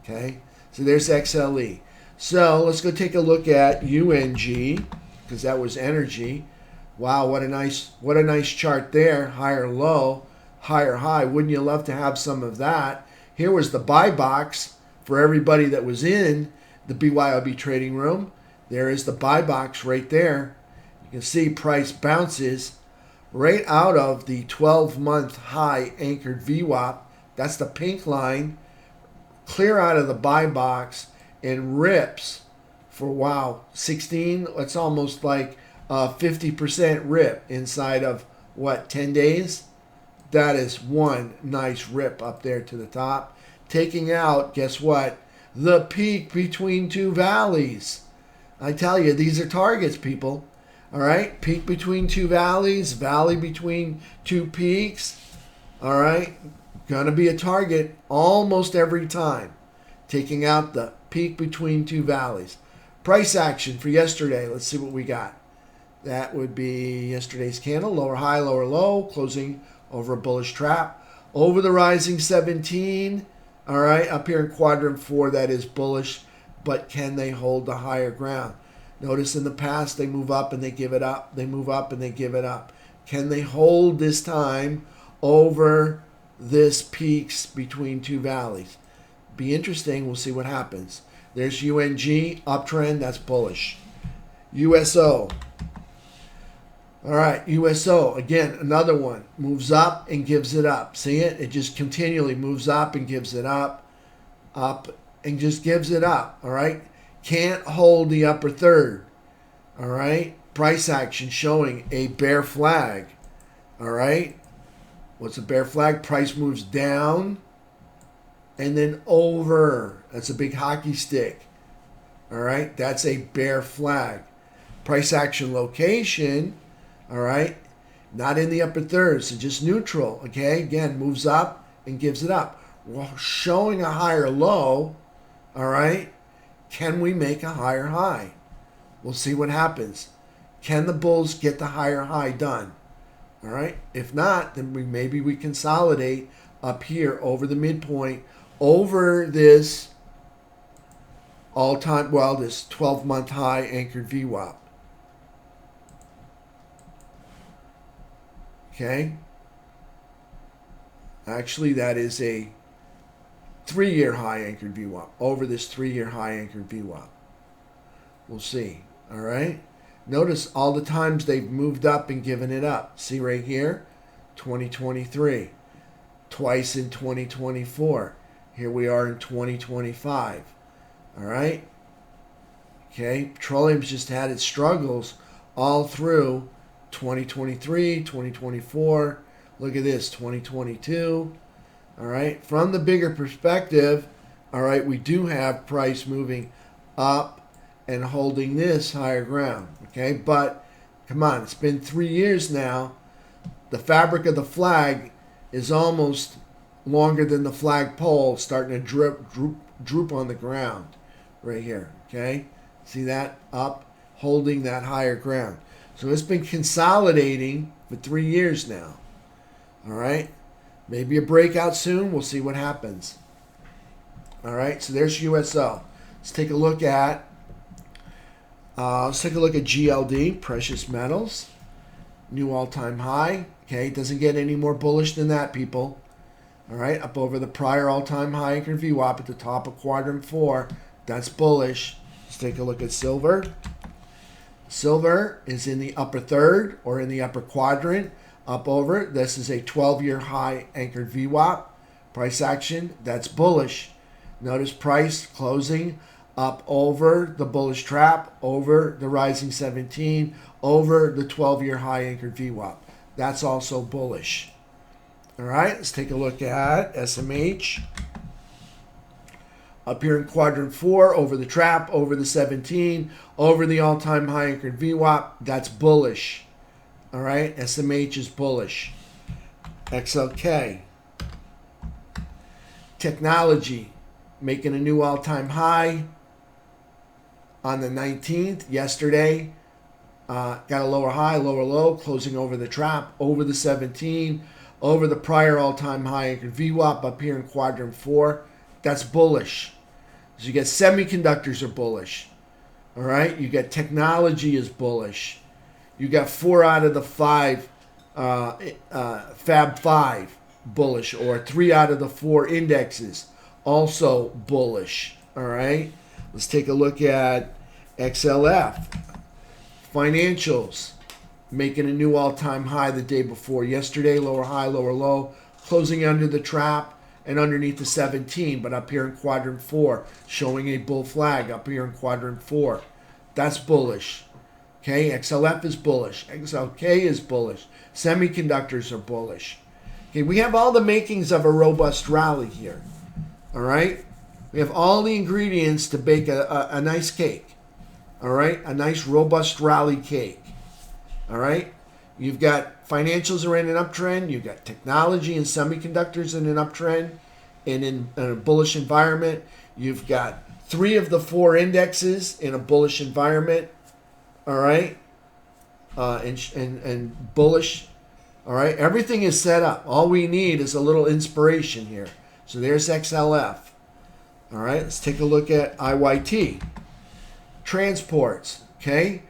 S1: Okay? So there's XLE. So let's go take a look at UNG, because that was energy. Wow, what a nice chart there. Higher low, higher high. Wouldn't you love to have some of that? Here was the buy box for everybody that was in the BYOB Trading Room. There is the buy box right there. You can see price bounces right out of the 12-month high anchored VWAP. That's the pink line. Clear out of the buy box and rips for, wow, 16. It's almost like a 50% rip inside of, what, 10 days? That is one nice rip up there to the top. Taking out, guess what? The peak between two valleys. I tell you, these are targets, people. All right? Peak between two valleys, valley between two peaks. All right? Going to be a target almost every time. Taking out the peak between two valleys. Price action for yesterday. Let's see what we got. That would be yesterday's candle. Lower high, lower low. Closing over a bullish trap. Over the rising 17. All right, up here in quadrant 4, that is bullish. But can they hold the higher ground? Notice in the past, they move up and they give it up. They move up and they give it up. Can they hold this time over this peaks between two valleys? Be interesting. We'll see what happens. There's UNG, uptrend. That's bullish. USO. All right, USO, again, another one. Moves up and gives it up. See it? It just continually moves up and gives it up and just gives it up, all right? Can't hold the upper third, all right? price action showing a bear flag. All right. What's a bear flag? Price moves down and then over. That's a big hockey stick. All right. That's a bear flag. Price action location. All right. Not in the upper third, so just neutral. Okay. Again, moves up and gives it up. Well, showing a higher low. All right. Can we make a higher high? We'll see what happens. Can the bulls get the higher high done? All right. If not, then maybe we consolidate up here over the midpoint, over this all-time, well, this 12-month high anchored VWAP. Okay. Actually, that is a 3-year high anchored VWAP, over this 3-year high anchored VWAP. We'll see. All right. Notice all the times they've moved up and given it up. See right here, 2023, twice in 2024. Here we are in 2025. All right. Okay. Petroleum's just had its struggles all through 2023, 2024. Look at this, 2022. All right. From the bigger perspective, all right, we do have price moving up and holding this higher ground. Okay. But come on, it's been 3 years now. The fabric of the flag is almost longer than the flagpole, starting to droop on the ground right here. Okay. See that? Up, holding that higher ground. So it's been consolidating for 3 years now. All right. Maybe a breakout soon. We'll see what happens. All right. So there's USO. Let's take a look at GLD, precious metals, new all-time high. Okay, doesn't get any more bullish than that, people. All right, up over the prior all-time high anchored VWAP at the top of quadrant 4. That's bullish. Let's take a look at silver. Silver is in the upper third or in the upper quadrant. Up over, this is a 12-year high anchored VWAP. Price action, that's bullish. Notice price closing up over the bullish trap, over the rising 17, over the 12-year high anchored VWAP. That's also bullish. All right, let's take a look at SMH. Up here in quadrant 4, over the trap, over the 17, over the all-time high anchored VWAP. That's bullish. All right, SMH is bullish. XLK. Technology making a new all-time high on the 19th, yesterday. Got a lower high, lower low, closing over the trap, over the 17, over the prior all-time high anchored VWAP up here in quadrant 4. That's bullish. So you get semiconductors are bullish. All right, you get technology is bullish. You got 4 out of the 5 Fab 5 bullish, or 3 out of the 4 indexes also bullish. All right, let's take a look at XLF. Financials making a new all-time high the day before. Yesterday, lower high, lower low, closing under the trap and underneath the 17, but up here in quadrant 4, showing a bull flag up here in quadrant 4. That's bullish. Okay, XLF is bullish. XLK is bullish. Semiconductors are bullish. Okay, we have all the makings of a robust rally here. All right? We have all the ingredients to bake a nice cake. All right? A nice robust rally cake. All right? You've got financials are in an uptrend. You've got technology and semiconductors in an uptrend and in a bullish environment. You've got 3 of the 4 indexes in a bullish environment. All right? And bullish. All right? Everything is set up. All we need is a little inspiration here. So there's XLF. All right? Let's take a look at IYT. Transports. Okay?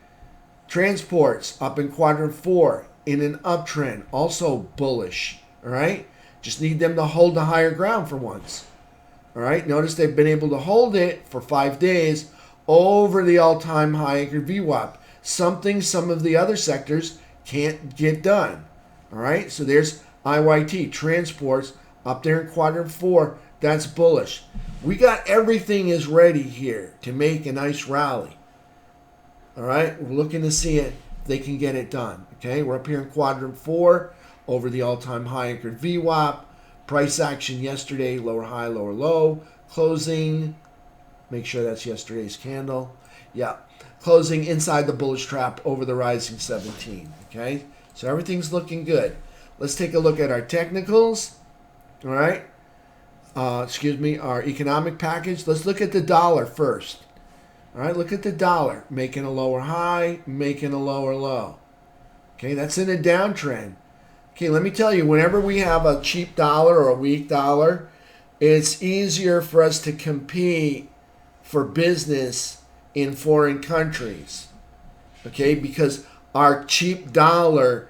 S1: Transports up in quadrant 4 in an uptrend, also bullish. All right, just need them to hold the higher ground for once. All right, notice they've been able to hold it for 5 days over the all-time high anchored VWAP. Something some of the other sectors can't get done. All right, so there's IYT transports up there in quadrant 4. That's bullish. We got everything is ready here to make a nice rally. All right, we're looking to see it they can get it done. Okay, we're up here in quadrant 4 over the all-time high anchored VWAP. Price action yesterday, lower high, lower low. Closing, make sure that's yesterday's candle. Yeah, closing inside the bullish trap over the rising 17. Okay, so everything's looking good. Let's take a look at our technicals. All right, our economic package. Let's look at the dollar first. All right, look at the dollar, making a lower high, making a lower low. Okay, that's in a downtrend. Okay, let me tell you, whenever we have a cheap dollar or a weak dollar, it's easier for us to compete for business in foreign countries. Okay, because our cheap dollar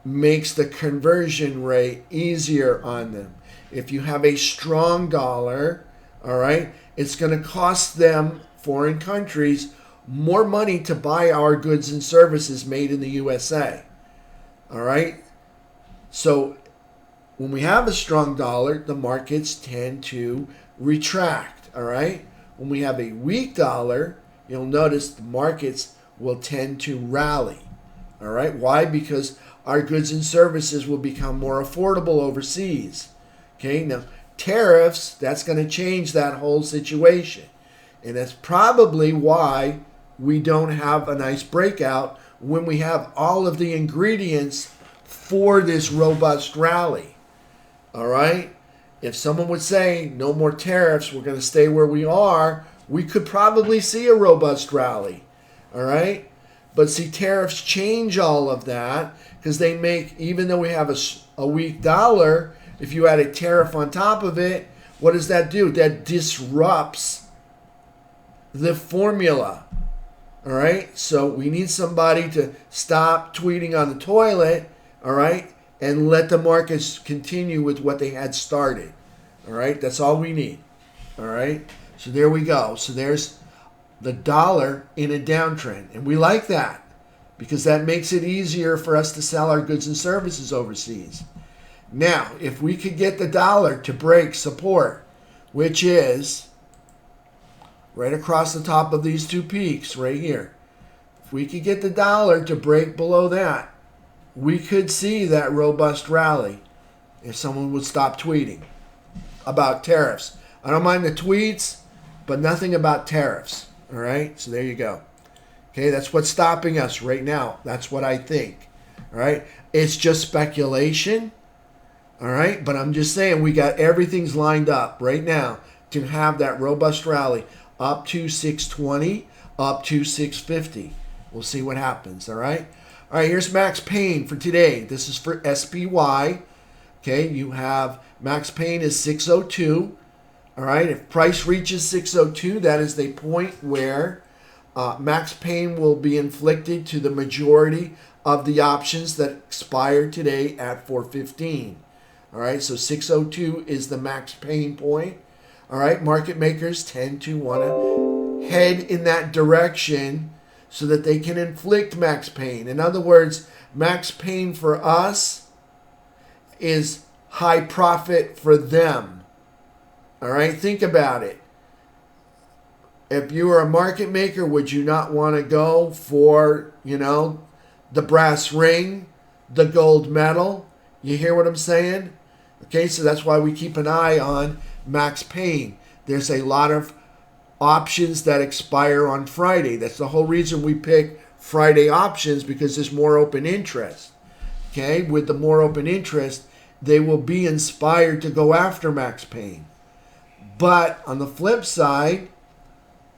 S1: makes the conversion rate easier on them. If you have a strong dollar, all right, it's going to cost them, foreign countries, more money to buy our goods and services made in the USA. All right? So when we have a strong dollar, the markets tend to retract. All right? When we have a weak dollar, you'll notice the markets will tend to rally. All right? Why? Because our goods and services will become more affordable overseas. Okay? Now, tariffs, that's going to change that whole situation. And that's probably why we don't have a nice breakout when we have all of the ingredients for this robust rally. All right? If someone would say, no more tariffs, we're going to stay where we are, we could probably see a robust rally. All right? But see, tariffs change all of that because they make, even though we have a weak dollar, if you add a tariff on top of it, what does that do? That disrupts the formula. All right, so we need somebody to stop tweeting on the toilet, all right, and let the markets continue with what they had started. All right, that's all we need. All right, so there we go. So there's the dollar in a downtrend, and we like that because that makes it easier for us to sell our goods and services overseas. Now, if we could get the dollar to break support, which is right across the top of these two peaks right here. If we could get the dollar to break below that, we could see that robust rally if someone would stop tweeting about tariffs. I don't mind the tweets, but nothing about tariffs. All right? So there you go. Okay, that's what's stopping us right now. That's what I think. All right? It's just speculation. All right? But I'm just saying we got everything's lined up right now to have that robust rally. Up to 620, up to 650. We'll see what happens, all right? All right, here's max pain for today. This is for SPY. Okay, you have max pain is 602. All right, if price reaches 602, that is the point where max pain will be inflicted to the majority of the options that expire today at 415. All right, so 602 is the max pain point. All right, market makers tend to want to head in that direction so that they can inflict max pain. In other words, max pain for us is high profit for them. All right, think about it. If you were a market maker, would you not want to go for, the brass ring, the gold medal? You hear what I'm saying? Okay, so that's why we keep an eye on max pain. There's a lot of options that expire on Friday. That's the whole reason we pick Friday options, because there's more open interest. Okay, with the more open interest, they will be inspired to go after max pain. But on the flip side,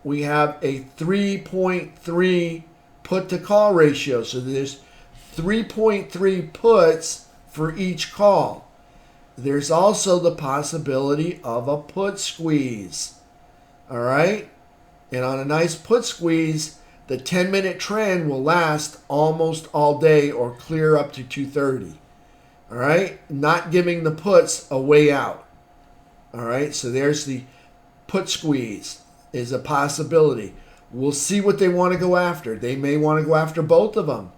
S1: we have a 3.3 put to call ratio. So there's 3.3 puts for each call. There's also the possibility of a put squeeze. All right? And on a nice put squeeze, the 10-minute trend will last almost all day or clear up to 2:30. All right? Not giving the puts a way out. All right? So there's the put squeeze is a possibility. We'll see what they want to go after. They may want to go after both of them.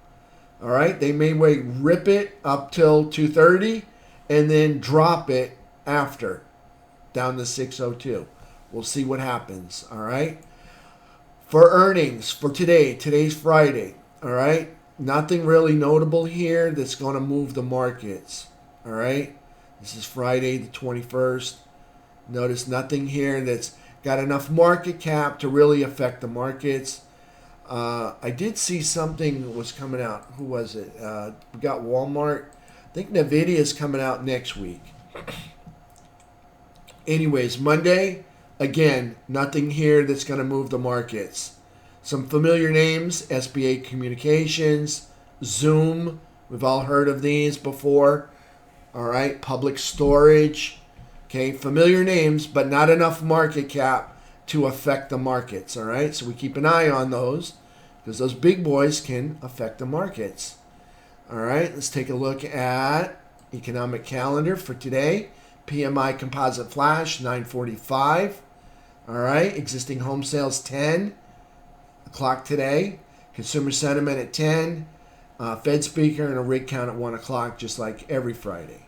S1: All right? They may rip it up till 2:30 and then drop it after down to 602. We'll see what happens, all right? For earnings for today, today's Friday, all right? Nothing really notable here that's going to move the markets. All right. This is Friday the 21st. Notice nothing here that's got enough market cap to really affect the markets. I did see something was coming out. Who was it? We got Walmart. I think Nvidia is coming out next week. Anyways, Monday, again, nothing here that's going to move the markets. Some familiar names: SBA Communications, Zoom. We've all heard of these before. All right, Public Storage. Okay, familiar names, but not enough market cap to affect the markets. All right, so we keep an eye on those because those big boys can affect the markets. All right, let's take a look at economic calendar for today. PMI Composite Flash 945. All right, existing home sales 10 o'clock today. Consumer sentiment at 10. Fed speaker and a rig count at 1 o'clock, just like every Friday.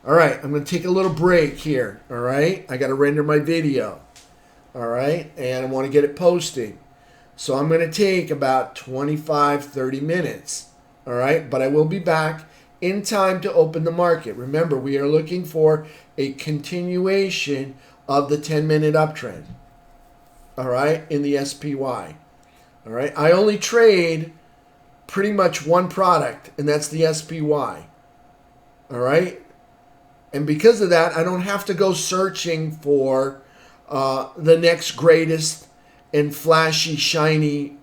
S1: All right, I'm going to take a little break here. All right, I got to render my video. All right, and I want to get it posted. So I'm going to take about 25-30 minutes. All right, but I will be back in time to open the market. Remember, we are looking for a continuation of the 10-minute uptrend. All right, in the SPY. All right, I only trade pretty much one product, and that's the SPY. All right, and because of that, I don't have to go searching for the next greatest and flashy, shiny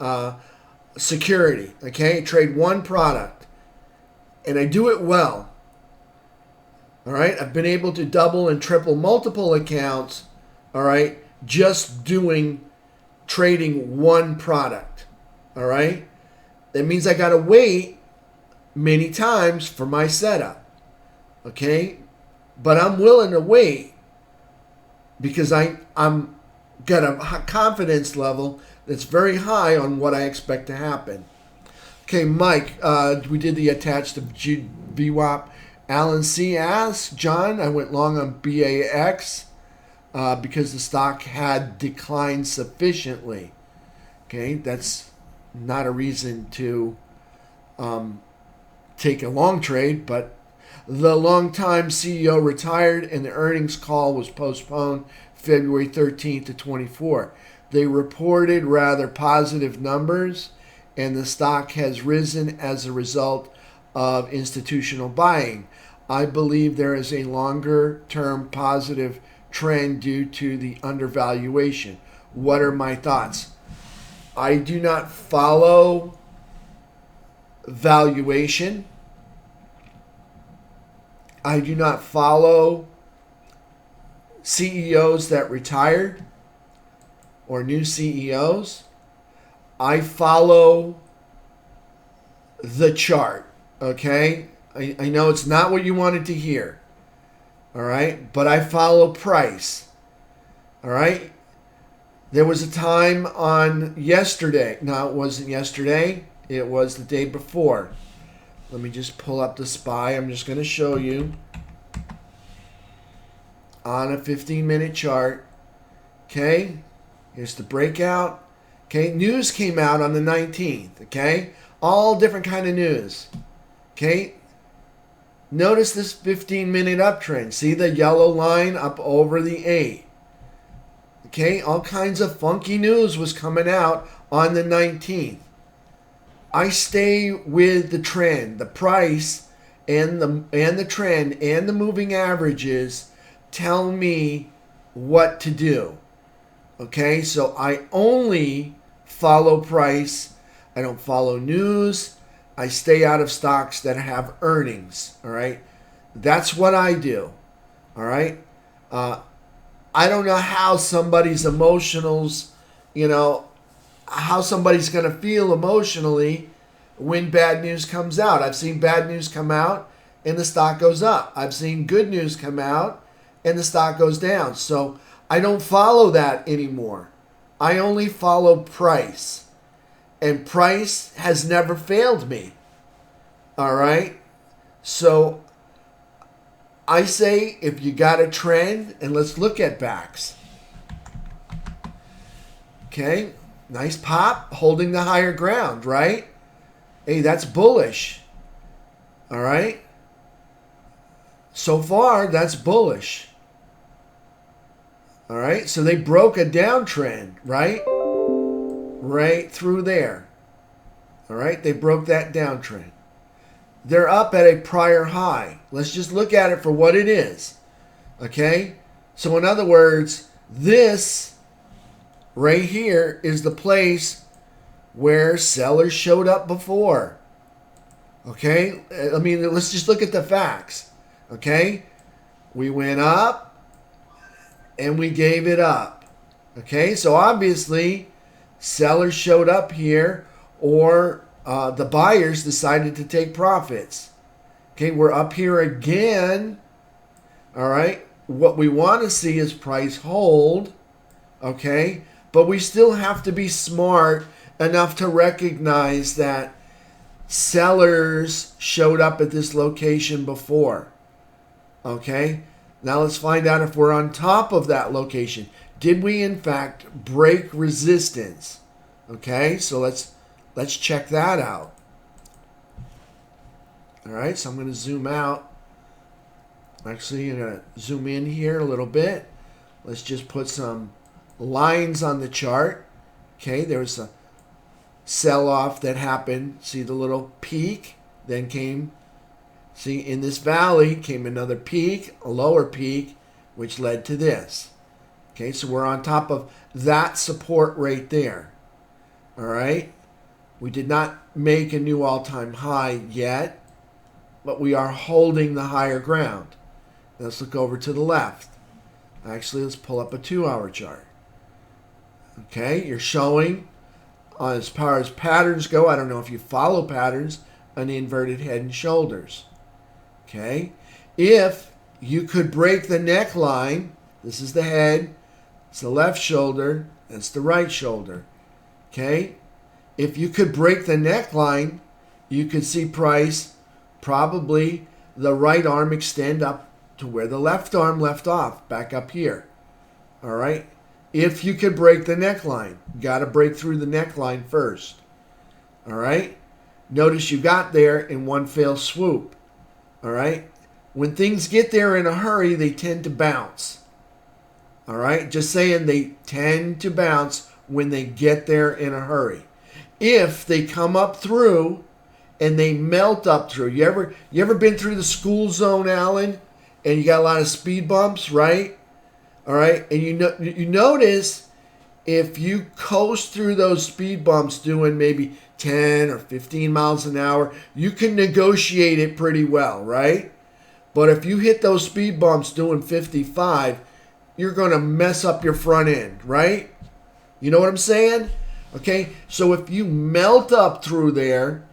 S1: security. Okay, I trade one product, and I do it well. All right, I've been able to double and triple multiple accounts. All right, just trading one product. All right, that means I got to wait many times for my setup. Okay, but I'm willing to wait because I'm got a confidence level that's very high on what I expect to happen. Okay, Mike, we did the attached of BYOB. Alan C. asks, John, I went long on BAX because the stock had declined sufficiently. Okay, that's not a reason to take a long trade, but the longtime CEO retired and the earnings call was postponed February 13th to 24. They reported rather positive numbers, and the stock has risen as a result of institutional buying. I believe there is a longer-term positive trend due to the undervaluation. What are my thoughts? I do not follow valuation. I do not follow CEOs that retired or new CEOs. I follow the chart, okay? I know it's not what you wanted to hear, all right? But I follow price, all right? There was a time on yesterday. No, it wasn't yesterday. It was the day before. Let me just pull up the SPY. I'm just going to show you on a 15-minute chart. Okay, here's the breakout. Okay, news came out on the 19th. Okay, all different kind of news. Okay, notice this 15-minute uptrend. See the yellow line up over the 8. Okay, all kinds of funky news was coming out on the 19th. I stay with the trend, the price, and the trend and the moving averages tell me what to do. Okay, so I only follow price. I don't follow news. I stay out of stocks that have earnings. All right, that's what I do. All right, I don't know how somebody's emotionals, how somebody's going to feel emotionally when bad news comes out. I've seen bad news come out and the stock goes up. I've seen good news come out and the stock goes down. So I don't follow that anymore. I only follow price. And price has never failed me. All right? So I say if you got a trend, and let's look at BAX. Okay? Nice pop, holding the higher ground, right? Hey, that's bullish. All right. So far, that's bullish. All right. So they broke a downtrend, right? Right through there. All right. They broke that downtrend. They're up at a prior high. Let's just look at it for what it is. Okay. So in other words, this right here is the place where sellers showed up before. Okay. I mean, let's just look at the facts. Okay. We went up and we gave it up. Okay. So obviously sellers showed up here, or the buyers decided to take profits. Okay. We're up here again. All right. What we want to see is price hold. Okay. But we still have to be smart enough to recognize that sellers showed up at this location before. Okay. Now let's find out if we're on top of that location. Did we in fact break resistance? Okay. So let's check that out. All right. So I'm going to zoom out. Actually, I'm going to zoom in here a little bit. Let's just put some lines on the chart. Okay, there's a sell-off that happened. See the little peak? Then came, see, in this valley came another peak, a lower peak, which led to this. Okay, so we're on top of that support right there. All right, we did not make a new all-time high yet, but we are holding the higher ground. Let's look over to the left. Actually, let's pull up a 2-hour chart. Okay, you're showing, as far as patterns go, I don't know if you follow patterns, an inverted head and shoulders. Okay, if you could break the neckline, this is the head, it's the left shoulder, that's the right shoulder. Okay, if you could break the neckline, you could see price, probably the right arm extend up to where the left arm left off, back up here. All right. If you could break the neckline, you got to break through the neckline first. All right. Notice you got there in one fell swoop. All right. When things get there in a hurry, they tend to bounce. All right. Just saying, they tend to bounce when they get there in a hurry. If they come up through and they melt up through, you ever been through the school zone, Alan? And you got a lot of speed bumps, right? All right. And you notice if you coast through those speed bumps doing maybe 10 or 15 miles an hour, you can negotiate it pretty well, right? But if you hit those speed bumps doing 55, you're going to mess up your front end, right? You know what I'm saying? Okay. So if you melt up through there,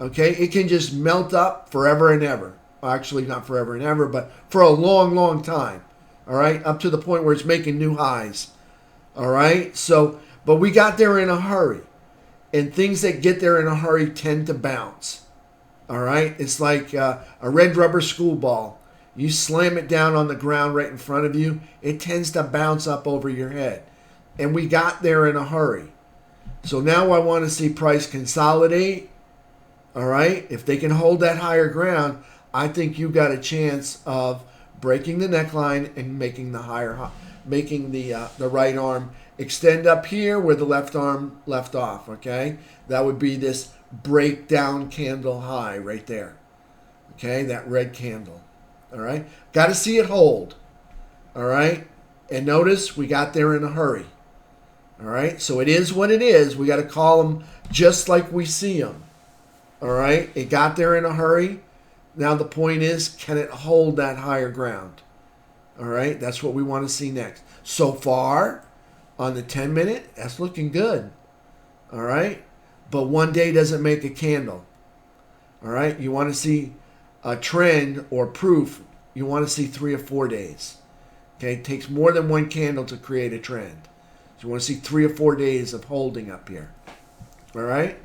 S1: okay, it can just melt up forever and ever. Actually, not forever and ever, but for a long, long time. All right, up to the point where it's making new highs. All right, so, but we got there in a hurry. And things that get there in a hurry tend to bounce. All right, it's like a red rubber school ball. You slam it down on the ground right in front of you, it tends to bounce up over your head. And we got there in a hurry. So now I want to see price consolidate. All right, if they can hold that higher ground, I think you got a chance of breaking the neckline and making the right arm extend up here where the left arm left off. Okay, that would be this breakdown candle high right there. Okay, that red candle. All right, got to see it hold. All right, and notice we got there in a hurry. All right, so it is what it is. We got to call them just like we see them. All right, it got there in a hurry. Now the point is, can it hold that higher ground? All right, that's what we want to see next. So far, on the 10-minute, that's looking good. All right, but one day doesn't make a candle. All right, you want to see a trend or proof. You want to see 3 or 4 days. Okay, it takes more than one candle to create a trend. So you want to see 3 or 4 days of holding up here. All right,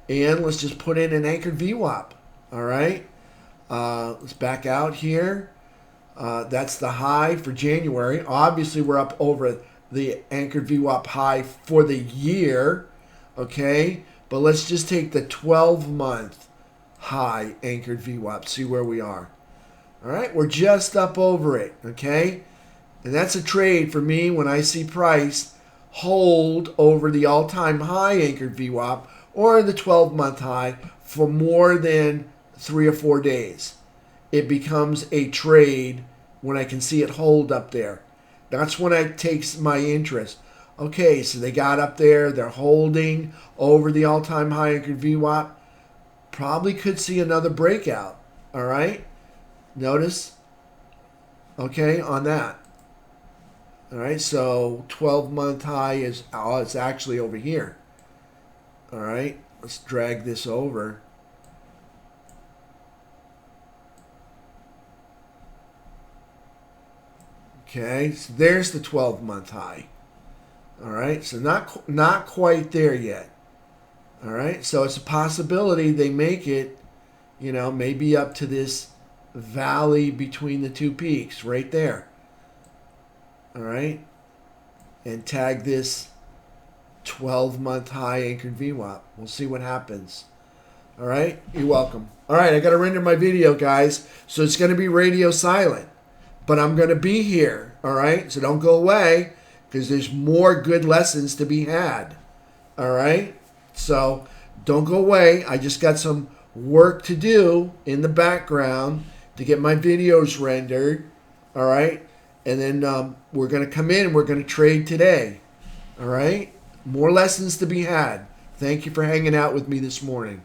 S1: and let's just put in an anchored VWAP. All right. Let's back out here. That's the high for January. Obviously, we're up over the anchored VWAP high for the year. Okay, But let's just take the 12-month high anchored VWAP, see where we are. All right, we're just up over it, okay? And that's a trade for me when I see price hold over the all-time high anchored VWAP or the 12-month high for more than 3 or 4 days. It becomes a trade when I can see it hold up there. That's when it takes my interest. Okay, so they got up there, they're holding over the all-time high anchored VWAP. Probably could see another breakout, all right? Notice, okay, on that. All right, so 12-month high is, oh, it's actually over here. All right, let's drag this over. Okay, so there's the 12-month high. All right, so not quite there yet. All right, so it's a possibility they make it, you know, maybe up to this valley between the two peaks right there. All right, and tag this 12-month high anchored VWAP. We'll see what happens. All right, you're welcome. All right, I got to render my video, guys, so it's going to be radio silent, but I'm going to be here. All right, so don't go away because there's more good lessons to be had. All right, so don't go away. I just got some work to do in the background to get my videos rendered. All right. And then we're going to come in and we're going to trade today. All right? More lessons to be had. Thank you for hanging out with me this morning.